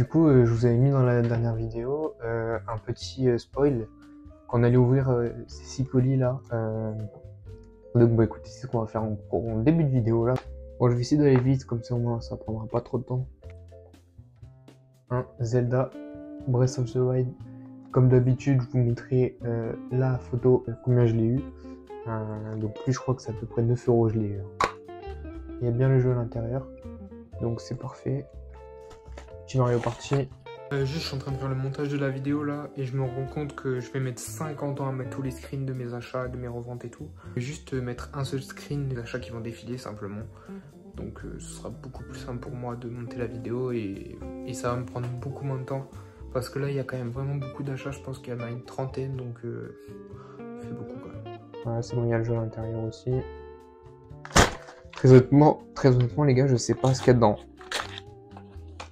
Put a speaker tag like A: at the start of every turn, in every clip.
A: Du coup, je vous avais mis dans la dernière vidéo un petit spoil qu'on allait ouvrir ces 6 colis là. Donc bah écoutez, c'est ce qu'on va faire en début de vidéo là. Bon, je vais essayer d'aller vite, comme ça au moins ça prendra pas trop de temps. Zelda Breath of the Wild. Comme d'habitude, je vous mettrai la photo, combien je l'ai eu. Donc lui, je crois que c'est à peu près 9 €, je l'ai eu. Il y a bien le jeu à l'intérieur, donc c'est parfait. Petit Mario Party. Juste, je suis en train de faire le montage de la vidéo là, et je me rends compte que je vais mettre 50 ans à mettre tous les screens de mes achats, de mes reventes et tout. Je vais juste mettre un seul screen des achats qui vont défiler simplement. Donc ce sera beaucoup plus simple pour moi de monter la vidéo et ça va me prendre beaucoup moins de temps. Parce que là, il y a quand même vraiment beaucoup d'achats, je pense qu'il y en a une trentaine, donc ça fait beaucoup quand même. Voilà, c'est bon, il y a le jeu à l'intérieur aussi. Très honnêtement les gars, je sais pas ce qu'il y a dedans.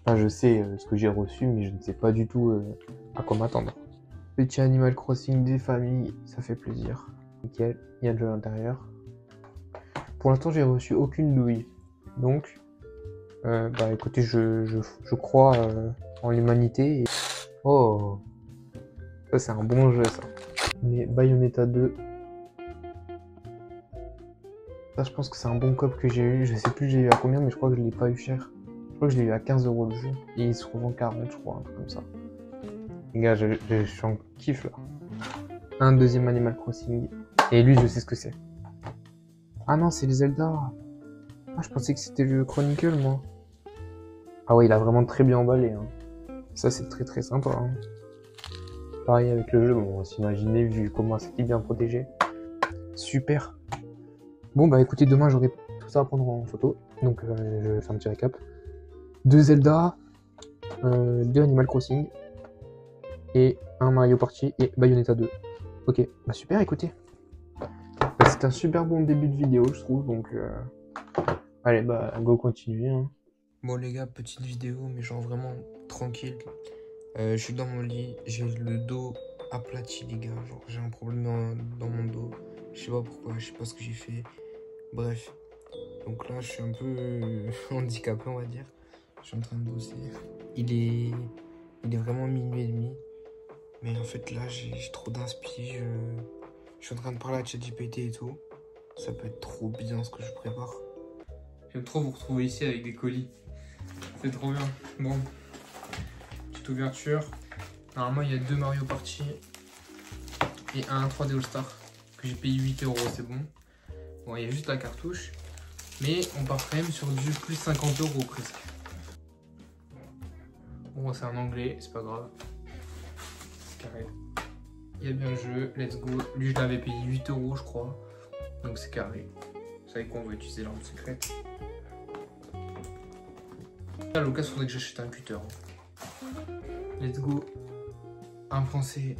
A: Enfin, je sais ce que j'ai reçu, mais je ne sais pas du tout à quoi m'attendre. Petit Animal Crossing des familles, ça fait plaisir. Nickel, il y a le jeu à l'intérieur. Pour l'instant, j'ai reçu aucune douille. Donc, bah écoutez, je crois en l'humanité. Et... Oh, ça c'est un bon jeu ça. Mais Bayonetta 2. Ça, je pense que c'est un bon cop que j'ai eu. Je sais plus j'ai eu à combien, mais je crois que je l'ai pas eu cher. Je crois que je l'ai eu à 15 € le jeu. Et il se revend 40, je crois, un truc comme ça. Les gars, je suis en kiff là. Un deuxième Animal Crossing. Et lui, je sais ce que c'est. Ah non, c'est le Zelda. Ah, je pensais que c'était le Chronicle, moi. Ah ouais, il a vraiment très bien emballé. Hein. Ça, c'est très sympa. Hein. Pareil avec le jeu, bon, on s'imaginait vu comment c'était bien protégé. Super. Bon, bah écoutez, demain, j'aurai tout ça à prendre en photo. Donc, je vais faire un petit récap. 2 Zelda, 2 Animal Crossing, et un Mario Party et Bayonetta 2. Ok, bah super, écoutez. Bah, c'est un super bon début de vidéo, je trouve, donc... Allez, bah, go continuer. Hein. Bon les gars, petite vidéo, mais genre vraiment tranquille. Je suis dans mon lit, j'ai le dos aplati les gars, genre j'ai un problème dans mon dos. Je sais pas pourquoi, je sais pas ce que j'ai fait. Bref, donc là je suis un peu handicapé on va dire. Je suis en train de bosser. Il est vraiment minuit et demi. Mais en fait là j'ai trop d'inspi, je suis en train de parler à ChatGPT et tout. Ça peut être trop bien ce que je prépare. J'aime trop vous retrouver ici avec des colis. C'est trop bien. Bon. Petite ouverture. Normalement, il y a 2 Mario Party et un 3D All-Star que j'ai payé 8 €, c'est bon. Bon, il y a juste la cartouche. Mais on part quand même sur du plus 50 € presque. Bon, c'est en anglais, c'est pas grave. C'est carré. Il y a bien le jeu, let's go. Lui, je l'avais payé 8 € je crois. Donc c'est carré. Vous savez quoi, on va utiliser l'arme secrète. À l'occasion, il faudrait que j'achète un cutter. Let's go. Un français.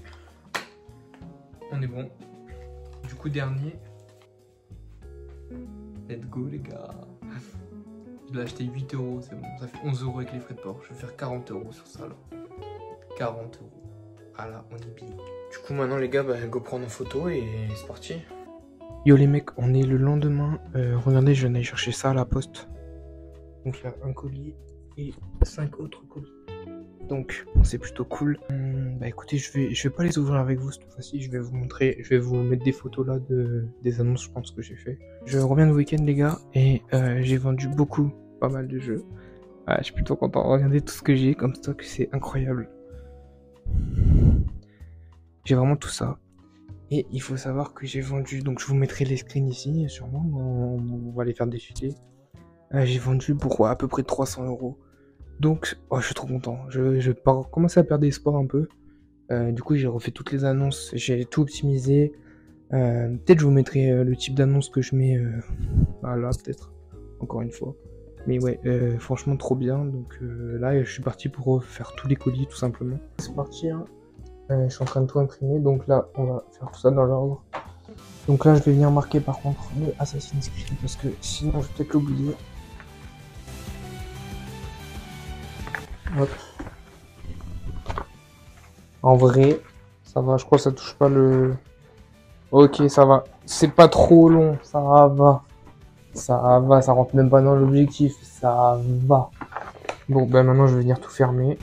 A: On est bon. Du coup, dernier. Let's go, les gars. Je l'ai acheté 8 €, c'est bon. Ça fait 11 € avec les frais de port. Je vais faire 40 € sur ça, là. 40 €. Ah là, on est bien. Du coup, maintenant, les gars, bah, go prendre en photo et c'est parti. Yo, les mecs, on est le lendemain. Regardez, je viens d'aller chercher ça à la poste. Donc, il y a un colis et 5 autres colis. Donc c'est plutôt cool. Bah écoutez, je vais pas les ouvrir avec vous cette fois-ci. Je vais vous montrer, je vais vous mettre des photos là des annonces, je pense que j'ai fait. Je reviens de week-end les gars et j'ai vendu pas mal de jeux. Je suis plutôt content. Regardez tout ce que j'ai comme stock, c'est incroyable. J'ai vraiment tout ça. Et il faut savoir que j'ai vendu, donc je vous mettrai les screens ici, sûrement. On va les faire défiler. J'ai vendu pour à peu près 300 €. Donc, oh, je suis trop content. Je vais commencer à perdre espoir un peu. Du coup, j'ai refait toutes les annonces. J'ai tout optimisé. Peut-être je vous mettrai le type d'annonce que je mets là, peut-être. Encore une fois. Mais ouais, franchement, trop bien. Donc là, je suis parti pour faire tous les colis, tout simplement. C'est parti. Hein. Je suis en train de tout imprimer. Donc là, on va faire tout ça dans l'ordre. Donc là, je vais venir marquer par contre le Assassin's Creed. Parce que sinon, je vais peut-être l'oublier. Hop. En vrai, ça va, je crois que ça touche pas le... Ok, ça va. C'est pas trop long, ça va. Ça va, ça rentre même pas dans l'objectif, ça va. Bon, ben maintenant je vais venir tout fermer.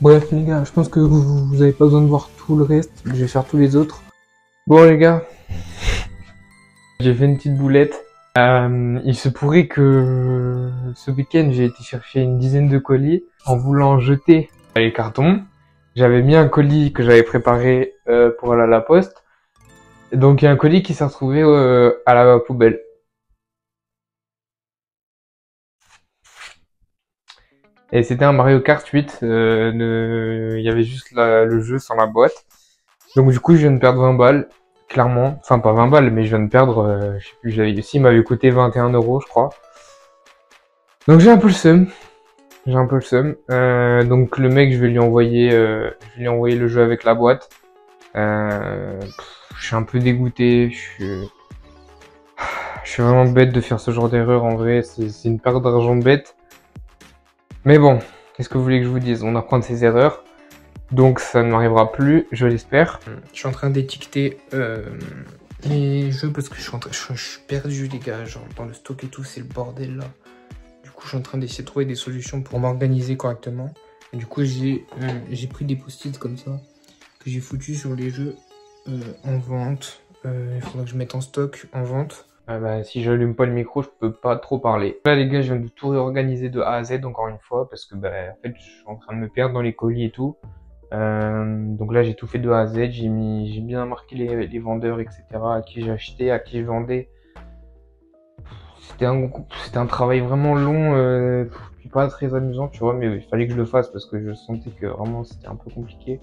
A: Bref les gars, je pense que vous avez pas besoin de voir tout le reste. Je vais faire tous les autres. Bon les gars, j'ai fait une petite boulette. Il se pourrait que ce week-end j'ai été chercher une dizaine de colis en voulant jeter les cartons. J'avais mis un colis que j'avais préparé pour aller à la poste. Et donc il y a un colis qui s'est retrouvé à la poubelle. Et c'était un Mario Kart 8. Il y avait juste le jeu sans la boîte. Donc du coup je viens de perdre 20 balles. Clairement, enfin pas 20 balles, mais je viens de perdre, je sais plus, il m'avait coûté 21 € je crois. Donc j'ai un peu le seum. Donc le mec, je vais lui envoyer le jeu avec la boîte. Je suis un peu dégoûté. Je suis vraiment bête de faire ce genre d'erreur en vrai. C'est une perte d'argent bête. Mais bon, qu'est-ce que vous voulez que je vous dise? On apprend de ses erreurs. Donc ça ne m'arrivera plus, je l'espère. Je suis en train d'étiqueter les jeux parce que je suis perdu les gars, genre dans le stock et tout, c'est le bordel là. Du coup je suis en train d'essayer de trouver des solutions pour m'organiser correctement. Et du coup j'ai pris des post-it comme ça que j'ai foutu sur les jeux en vente. Il faudra que je mette en stock en vente. Si j'allume pas le micro, je peux pas trop parler. Là les gars, je viens de tout réorganiser de A à Z encore une fois parce que en fait je suis en train de me perdre dans les colis et tout. Donc là j'ai tout fait de A à Z, j'ai bien marqué les vendeurs etc, à qui j'ai acheté, à qui je vendais. C'était un travail vraiment long, puis pas très amusant tu vois, mais il fallait que je le fasse parce que je sentais que vraiment c'était un peu compliqué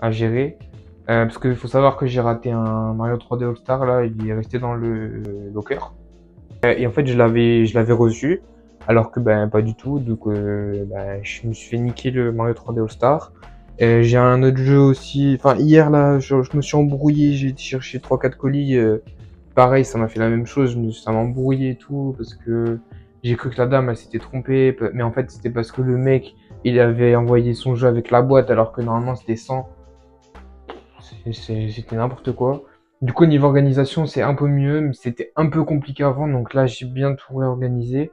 A: à gérer. Parce qu'il faut savoir que j'ai raté un Mario 3D All Star là, il est resté dans le locker. Et en fait je l'avais reçu, alors que pas du tout, donc je me suis fait niquer le Mario 3D All Star. J'ai un autre jeu aussi, enfin hier là je me suis embrouillé, j'ai été chercher 3-4 colis, pareil ça m'a fait la même chose, ça m'a embrouillé et tout, parce que j'ai cru que la dame elle s'était trompée, mais en fait c'était parce que le mec il avait envoyé son jeu avec la boîte alors que normalement c'était sans. C'était n'importe quoi. Du coup niveau organisation c'est un peu mieux, mais c'était un peu compliqué avant, donc là j'ai bien tout réorganisé.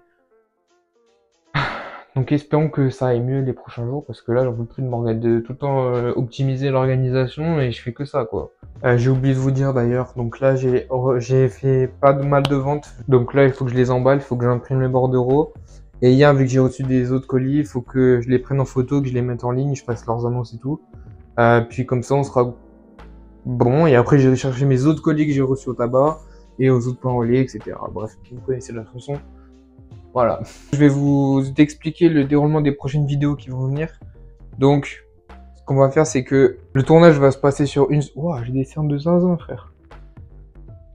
A: Donc espérons que ça aille mieux les prochains jours, parce que là j'en peux plus de tout le temps optimiser l'organisation et je fais que ça quoi. J'ai oublié de vous dire d'ailleurs, donc là j'ai fait pas de mal de vente, donc là il faut que je les emballe, il faut que j'imprime les bordereaux. Et hier vu que j'ai reçu des autres colis, il faut que je les prenne en photo, que je les mette en ligne, je fasse leurs annonces et tout. Puis comme ça on sera bon, et après j'ai cherché mes autres colis que j'ai reçus au tabac et aux autres pains au lait, etc. Bref, vous connaissez la chanson. Voilà. Je vais vous expliquer le déroulement des prochaines vidéos qui vont venir. Donc, ce qu'on va faire, c'est que le tournage va se passer sur une... Ouah, j'ai des cernes de zinzin, frère.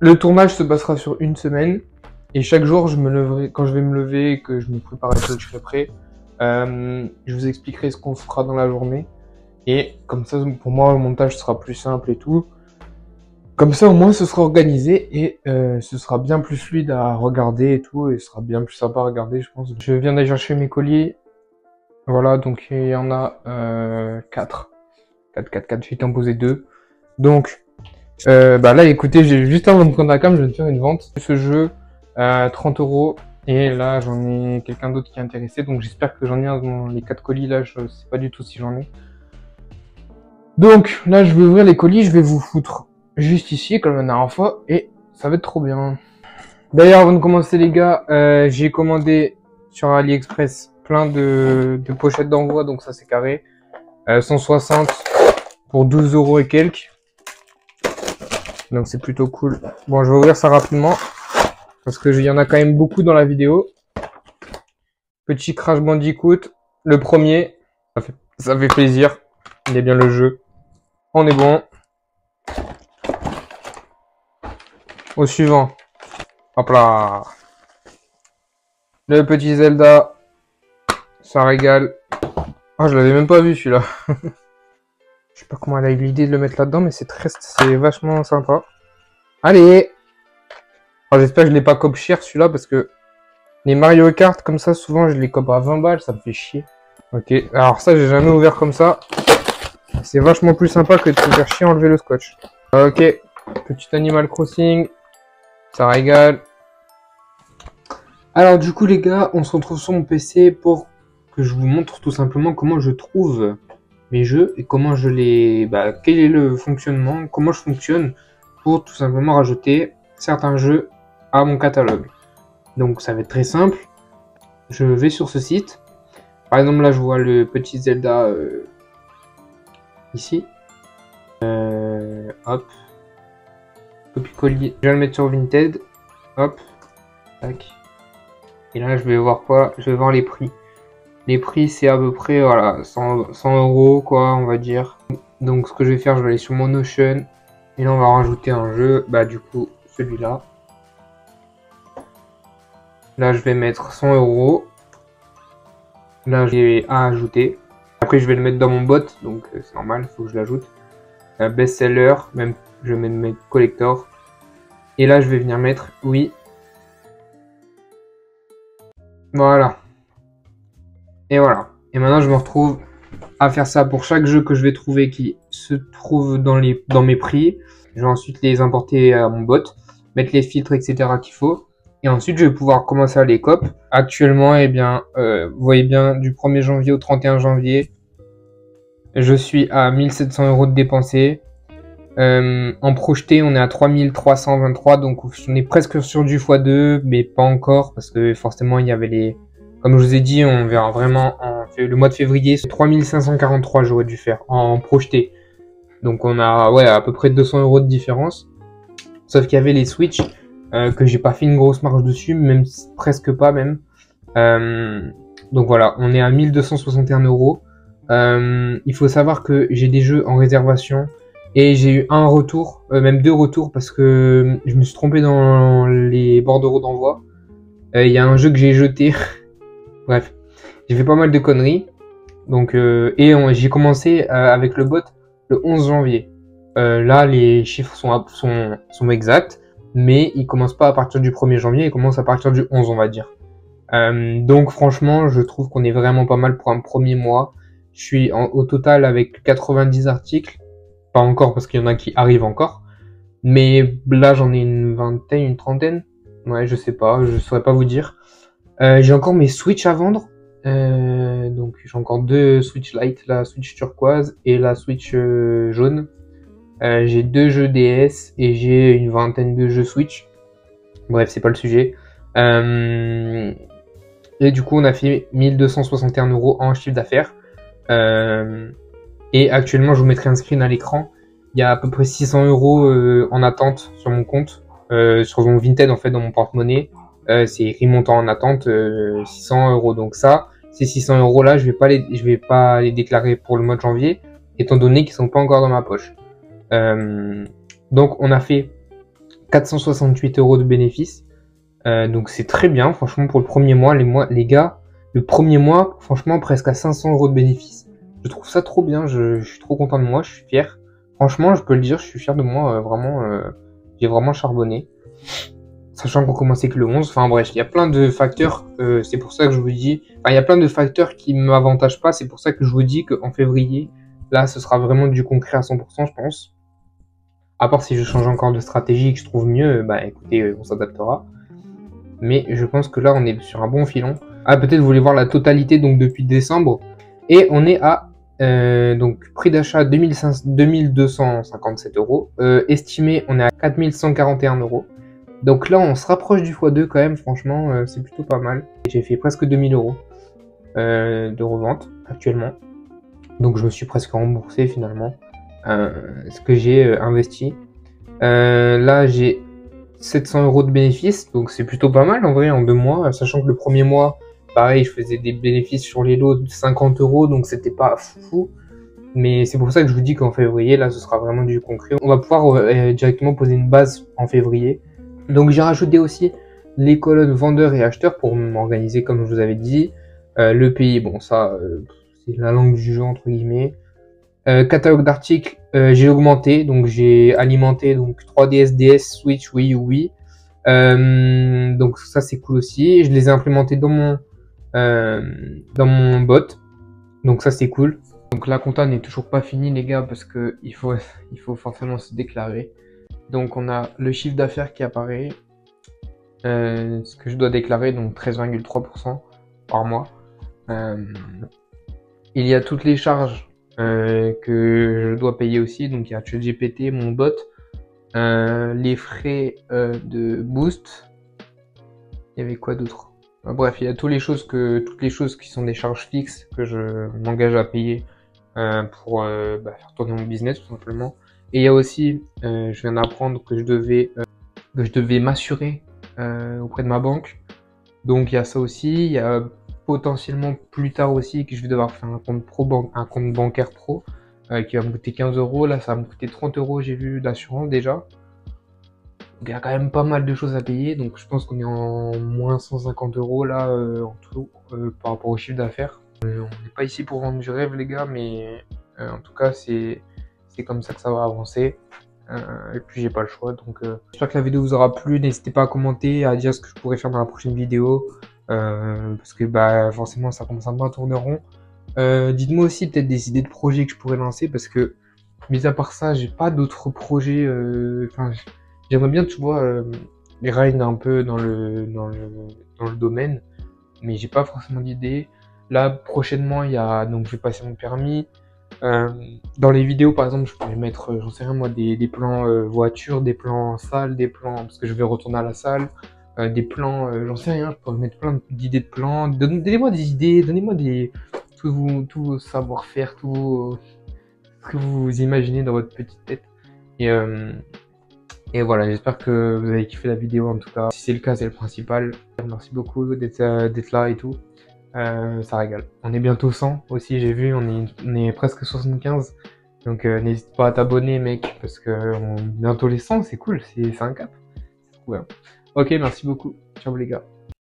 A: Le tournage se passera sur une semaine. Et chaque jour, je me leverai... Quand je vais me lever et que je me préparerai, que je serai prêt, je vous expliquerai ce qu'on fera dans la journée. Et comme ça, pour moi, le montage sera plus simple et tout. Comme ça, au moins, ce sera organisé et ce sera bien plus fluide à regarder et tout, et ce sera bien plus sympa à regarder, je pense. Je viens d'aller chercher mes colis. Voilà, donc il y en a 4. 4. J'ai t'en posé 2. Donc, là, écoutez, juste avant de prendre la cam, je vais te faire une vente. Ce jeu, 30 €. Et là, j'en ai quelqu'un d'autre qui est intéressé. Donc, j'espère que j'en ai un dans les 4 colis. Là, je sais pas du tout si j'en ai. Donc, là, je vais ouvrir les colis. Je vais vous foutre juste ici, comme la dernière fois, et ça va être trop bien. D'ailleurs, avant de commencer les gars, j'ai commandé sur AliExpress plein de pochettes d'envoi, donc ça c'est carré. 160 pour 12 € et quelques. Donc c'est plutôt cool. Bon, je vais ouvrir ça rapidement, parce que il y en a quand même beaucoup dans la vidéo. Petit Crash Bandicoot, le premier, ça fait plaisir. Il est bien le jeu. On est bon. Au suivant. Hop là. Le petit Zelda. Ça régale. Ah, je l'avais même pas vu celui-là. Je sais pas comment elle a eu l'idée de le mettre là-dedans, mais c'est vachement sympa. Allez. Alors, j'espère que je l'ai pas cop cher celui-là, parce que les Mario Kart comme ça, souvent je les cop à 20 balles, ça me fait chier. Ok, alors ça j'ai jamais ouvert comme ça. C'est vachement plus sympa que de se faire chier à enlever le scotch. Ok, petit Animal Crossing. Ça régale. Alors du coup les gars, on se retrouve sur mon PC pour que je vous montre tout simplement comment je trouve mes jeux et comment je les, quel est le fonctionnement, comment je fonctionne pour tout simplement rajouter certains jeux à mon catalogue. Donc ça va être très simple. Je vais sur ce site. Par exemple là je vois le petit Zelda ici. Hop. Copier-coller. Je vais le mettre sur Vinted. Hop. Tac. Et là je vais voir quoi? Je vais voir les prix. Les prix c'est à peu près voilà 100 € quoi on va dire. Donc ce que je vais faire, je vais aller sur mon Notion. Et là on va rajouter un jeu. Du coup celui-là. Là je vais mettre 100 €. Là j'ai à ajouter. Après je vais le mettre dans mon bot. Donc c'est normal, il faut que je l'ajoute. Best-seller, même je vais mettre collector. Et là je vais venir mettre oui. Voilà. Et voilà. Et maintenant je me retrouve à faire ça pour chaque jeu que je vais trouver qui se trouve dans mes prix. Je vais ensuite les importer à mon bot, mettre les filtres, etc. qu'il faut. Et ensuite, je vais pouvoir commencer à les cop. Actuellement, vous voyez bien, du 1er janvier au 31 janvier, je suis à 1700 € de dépensés. En projeté, on est à 3323, donc on est presque sur du x2, mais pas encore, parce que forcément, il y avait les... Comme je vous ai dit, on verra vraiment le mois de février, c'est 3543 j'aurais dû faire en projeté. Donc on a à peu près 200 € de différence. Sauf qu'il y avait les Switch, que j'ai pas fait une grosse marge dessus, même presque pas même. Donc voilà, on est à 1261 €. Il faut savoir que j'ai des jeux en réservation et j'ai eu un retour, même 2 retours parce que je me suis trompé dans les bordereaux d'envoi. Il y a un jeu que j'ai jeté. Bref, j'ai fait pas mal de conneries. Donc j'ai commencé avec le bot le 11 janvier. Là, les chiffres sont exacts, mais ils commencent pas à partir du 1er janvier, ils commencent à partir du 11, on va dire. Donc franchement, je trouve qu'on est vraiment pas mal pour un premier mois. Je suis au total avec 90 articles. Pas encore parce qu'il y en a qui arrivent encore. Mais là, j'en ai une vingtaine, une trentaine. Ouais, je sais pas, je saurais pas vous dire. J'ai encore mes Switch à vendre. Donc j'ai encore 2 Switch Lite, la Switch turquoise et la Switch jaune. J'ai 2 jeux DS et j'ai une vingtaine de jeux Switch. Bref, c'est pas le sujet. Et du coup, on a fait 1261 € en chiffre d'affaires. Et actuellement, je vous mettrai un screen à l'écran. Il y a à peu près 600 € en attente sur mon compte, sur mon Vinted en fait, dans mon porte-monnaie. C'est écrit montant en attente 600 €. Donc ça, ces 600 € là, je vais pas les déclarer pour le mois de janvier, étant donné qu'ils sont pas encore dans ma poche. Donc on a fait 468 € de bénéfices. Donc c'est très bien, franchement pour le premier mois, les gars, le premier mois, franchement presque à 500 € de bénéfices. Je trouve ça trop bien, je suis trop content de moi, je suis fier. Franchement, je peux le dire, je suis fier de moi, vraiment, j'ai vraiment charbonné. Sachant qu'on commençait que le 11, enfin bref, il y a plein de facteurs, c'est pour ça que je vous dis, il y a plein de facteurs qui ne m'avantagent pas, c'est pour ça que je vous dis qu'en février, là, ce sera vraiment du concret à 100%, je pense. À part si je change encore de stratégie et que je trouve mieux, écoutez, on s'adaptera. Mais je pense que là, on est sur un bon filon. Ah, peut-être vous voulez voir la totalité, donc depuis décembre. Et on est à, donc, prix d'achat 2257 €. Estimé, on est à 4141 €. Donc là, on se rapproche du x2 quand même, franchement, c'est plutôt pas mal. J'ai fait presque 2000 € de revente actuellement. Donc je me suis presque remboursé finalement ce que j'ai investi. Là, j'ai 700 € de bénéfices, donc c'est plutôt pas mal en vrai en 2 mois, sachant que le premier mois, pareil, je faisais des bénéfices sur les lots de 50 €, donc c'était pas fou. Mais c'est pour ça que je vous dis qu'en février, là, ce sera vraiment du concret. On va pouvoir directement poser une base en février. Donc j'ai rajouté aussi les colonnes vendeurs et acheteurs pour m'organiser comme je vous avais dit. Le pays, bon ça c'est la langue du jeu entre guillemets. Catalogue d'articles, j'ai augmenté, donc j'ai alimenté donc 3DS, DS, Switch, Wii U, Wii. Donc ça c'est cool aussi. Je les ai implémentés dans mon bot. Donc ça c'est cool. Donc la compta n'est toujours pas finie les gars parce que il faut forcément se déclarer. Donc on a le chiffre d'affaires qui apparaît, ce que je dois déclarer, donc 13,3% par mois. Il y a toutes les charges que je dois payer aussi. Donc il y a ChatGPT, mon bot, les frais de boost. Il y avait quoi d'autre? Bref, il y a toutes les choses qui sont des charges fixes que je m'engage à payer pour faire tourner mon business tout simplement. Et il y a aussi, je viens d'apprendre que je devais m'assurer auprès de ma banque. Donc il y a ça aussi. Il y a potentiellement plus tard aussi que je vais devoir faire un compte bancaire pro qui va me coûter 15 euros. Là, ça va me coûter 30 euros, j'ai vu, d'assurance déjà. Donc il y a quand même pas mal de choses à payer. Donc je pense qu'on est en moins 150 euros là en tout par rapport au chiffre d'affaires. On n'est pas ici pour vendre du rêve, les gars, mais en tout cas, c'est comme ça que ça va avancer. Et puis j'ai pas le choix, donc j'espère que la vidéo vous aura plu. N'hésitez pas à commenter, à dire ce que je pourrais faire dans la prochaine vidéo, parce que forcément ça commence à me tourner rond. Dites-moi aussi peut-être des idées de projets que je pourrais lancer, parce que mis à part ça, j'ai pas d'autres projets. J'aimerais bien, tu vois, grind un peu dans le domaine, mais j'ai pas forcément d'idées. Là prochainement, donc je vais passer mon permis. Dans les vidéos, par exemple, je pourrais mettre, j'en sais rien moi, des plans voiture, des plans salle, des plans parce que je vais retourner à la salle, des plans, j'en sais rien, je pourrais mettre plein d'idées de plans. Donnez-moi des idées, donnez-moi tout vos savoir-faire, ce que vous imaginez dans votre petite tête. Et voilà, j'espère que vous avez kiffé la vidéo en tout cas. Si c'est le cas, c'est le principal. Merci beaucoup d'être là et tout. Ça régale. On est bientôt 100 aussi, j'ai vu, on est presque 75. Donc n'hésite pas à t'abonner mec, parce que bientôt les 100, c'est cool, c'est un cap. C'est trop bien. Ok, merci beaucoup. Ciao les gars.